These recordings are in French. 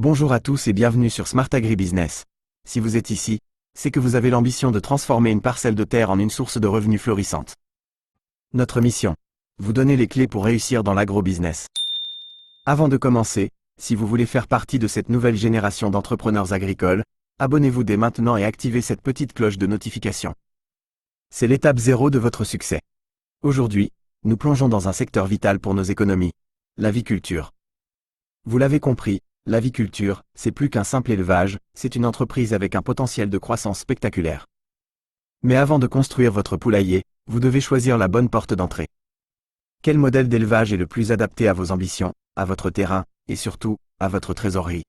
Bonjour à tous et bienvenue sur Smart Agribusiness. Si vous êtes ici, c'est que vous avez l'ambition de transformer une parcelle de terre en une source de revenus florissante. Notre mission: vous donner les clés pour réussir dans l'agrobusiness. Avant de commencer, si vous voulez faire partie de cette nouvelle génération d'entrepreneurs agricoles, abonnez-vous dès maintenant et activez cette petite cloche de notification. C'est l'étape 0 de votre succès. Aujourd'hui, nous plongeons dans un secteur vital pour nos économies, l'aviculture. Vous l'avez compris, l'aviculture, c'est plus qu'un simple élevage, c'est une entreprise avec un potentiel de croissance spectaculaire. Mais avant de construire votre poulailler, vous devez choisir la bonne porte d'entrée. Quel modèle d'élevage est le plus adapté à vos ambitions, à votre terrain, et surtout, à votre trésorerie?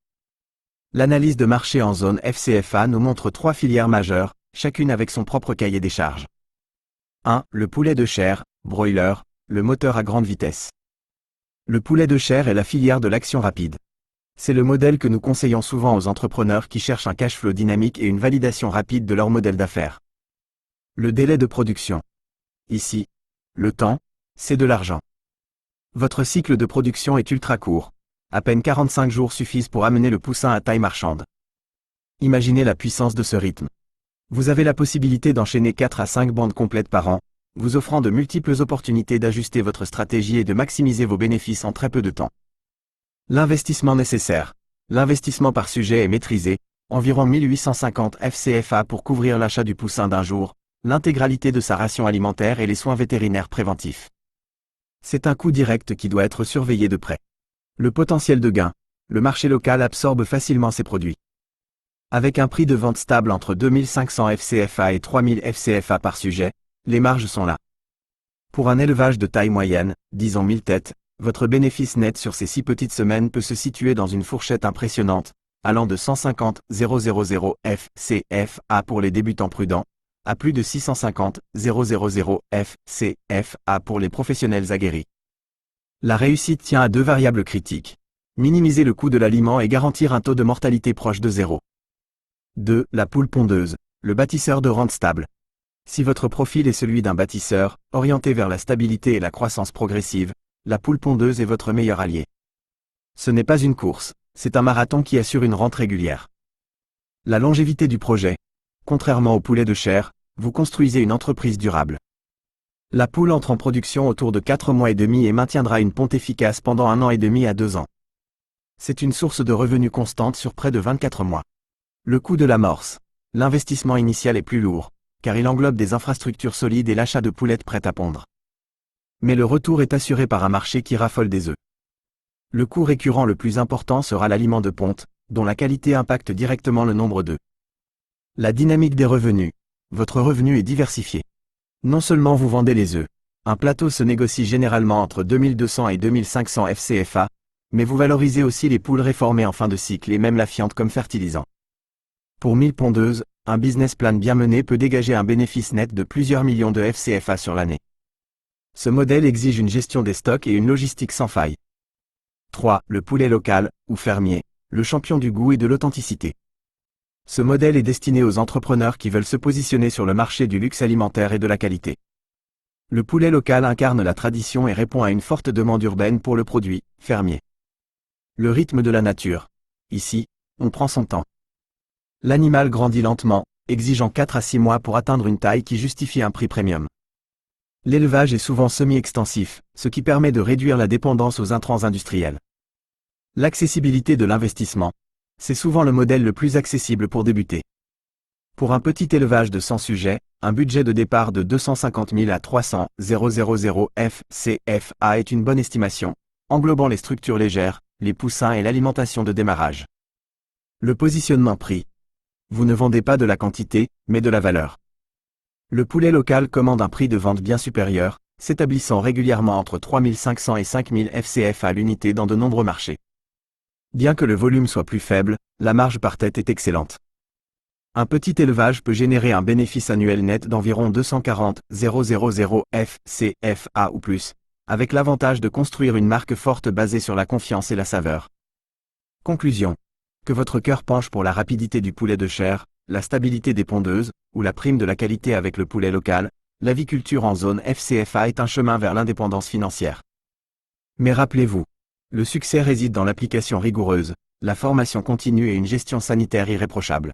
L'analyse de marché en zone FCFA nous montre 3 filières majeures, chacune avec son propre cahier des charges. 1. Le poulet de chair, broiler, le moteur à grande vitesse. Le poulet de chair est la filière de l'action rapide. C'est le modèle que nous conseillons souvent aux entrepreneurs qui cherchent un cash flow dynamique et une validation rapide de leur modèle d'affaires. Le délai de production. Ici, le temps, c'est de l'argent. Votre cycle de production est ultra court. À peine 45 jours suffisent pour amener le poussin à taille marchande. Imaginez la puissance de ce rythme. Vous avez la possibilité d'enchaîner 4 à 5 bandes complètes par an, vous offrant de multiples opportunités d'ajuster votre stratégie et de maximiser vos bénéfices en très peu de temps. L'investissement nécessaire. L'investissement par sujet est maîtrisé, environ 1850 FCFA pour couvrir l'achat du poussin d'un jour, l'intégralité de sa ration alimentaire et les soins vétérinaires préventifs. C'est un coût direct qui doit être surveillé de près. Le potentiel de gain. Le marché local absorbe facilement ces produits. Avec un prix de vente stable entre 2500 FCFA et 3000 FCFA par sujet, les marges sont là. Pour un élevage de taille moyenne, disons 1000 têtes, votre bénéfice net sur ces 6 petites semaines peut se situer dans une fourchette impressionnante, allant de 150 000 FCFA pour les débutants prudents, à plus de 650 000 FCFA pour les professionnels aguerris. La réussite tient à 2 variables critiques. Minimiser le coût de l'aliment et garantir un taux de mortalité proche de 0. 2. La poule pondeuse, le bâtisseur de rente stable. Si votre profil est celui d'un bâtisseur, orienté vers la stabilité et la croissance progressive, la poule pondeuse est votre meilleur allié. Ce n'est pas une course, c'est un marathon qui assure une rente régulière. La longévité du projet. Contrairement au poulet de chair, vous construisez une entreprise durable. La poule entre en production autour de 4 mois et demi et maintiendra une ponte efficace pendant 1 an et demi à 2 ans. C'est une source de revenus constante sur près de 24 mois. Le coût de l'amorce. L'investissement initial est plus lourd, car il englobe des infrastructures solides et l'achat de poulettes prêtes à pondre. Mais le retour est assuré par un marché qui raffole des œufs. Le coût récurrent le plus important sera l'aliment de ponte, dont la qualité impacte directement le nombre d'œufs. La dynamique des revenus. Votre revenu est diversifié. Non seulement vous vendez les œufs, un plateau se négocie généralement entre 2200 et 2500 FCFA, mais vous valorisez aussi les poules réformées en fin de cycle et même la fiente comme fertilisant. Pour 1000 pondeuses, un business plan bien mené peut dégager un bénéfice net de plusieurs millions de FCFA sur l'année. Ce modèle exige une gestion des stocks et une logistique sans faille. 3. Le poulet local, ou fermier, le champion du goût et de l'authenticité. Ce modèle est destiné aux entrepreneurs qui veulent se positionner sur le marché du luxe alimentaire et de la qualité. Le poulet local incarne la tradition et répond à une forte demande urbaine pour le produit fermier. Le rythme de la nature. Ici, on prend son temps. L'animal grandit lentement, exigeant 4 à 6 mois pour atteindre une taille qui justifie un prix premium. L'élevage est souvent semi-extensif, ce qui permet de réduire la dépendance aux intrants industriels. L'accessibilité de l'investissement. C'est souvent le modèle le plus accessible pour débuter. Pour un petit élevage de 100 sujets, un budget de départ de 250 000 à 300 000 FCFA est une bonne estimation, englobant les structures légères, les poussins et l'alimentation de démarrage. Le positionnement prix. Vous ne vendez pas de la quantité, mais de la valeur. Le poulet local commande un prix de vente bien supérieur, s'établissant régulièrement entre 3500 et 5000 FCFA à l'unité dans de nombreux marchés. Bien que le volume soit plus faible, la marge par tête est excellente. Un petit élevage peut générer un bénéfice annuel net d'environ 240 000 FCFA ou plus, avec l'avantage de construire une marque forte basée sur la confiance et la saveur. Conclusion. Que votre cœur penche pour la rapidité du poulet de chair, la stabilité des pondeuses, ou la prime de la qualité avec le poulet local, l'aviculture en zone FCFA est un chemin vers l'indépendance financière. Mais rappelez-vous, le succès réside dans l'application rigoureuse, la formation continue et une gestion sanitaire irréprochable.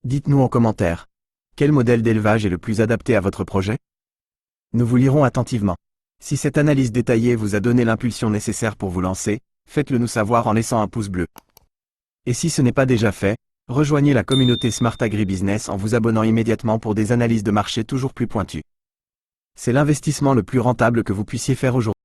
Dites-nous en commentaire, quel modèle d'élevage est le plus adapté à votre projet? Nous vous lirons attentivement. Si cette analyse détaillée vous a donné l'impulsion nécessaire pour vous lancer, faites-le nous savoir en laissant un pouce bleu. Et si ce n'est pas déjà fait, rejoignez la communauté Smart Agribusiness en vous abonnant immédiatement pour des analyses de marché toujours plus pointues. C'est l'investissement le plus rentable que vous puissiez faire aujourd'hui.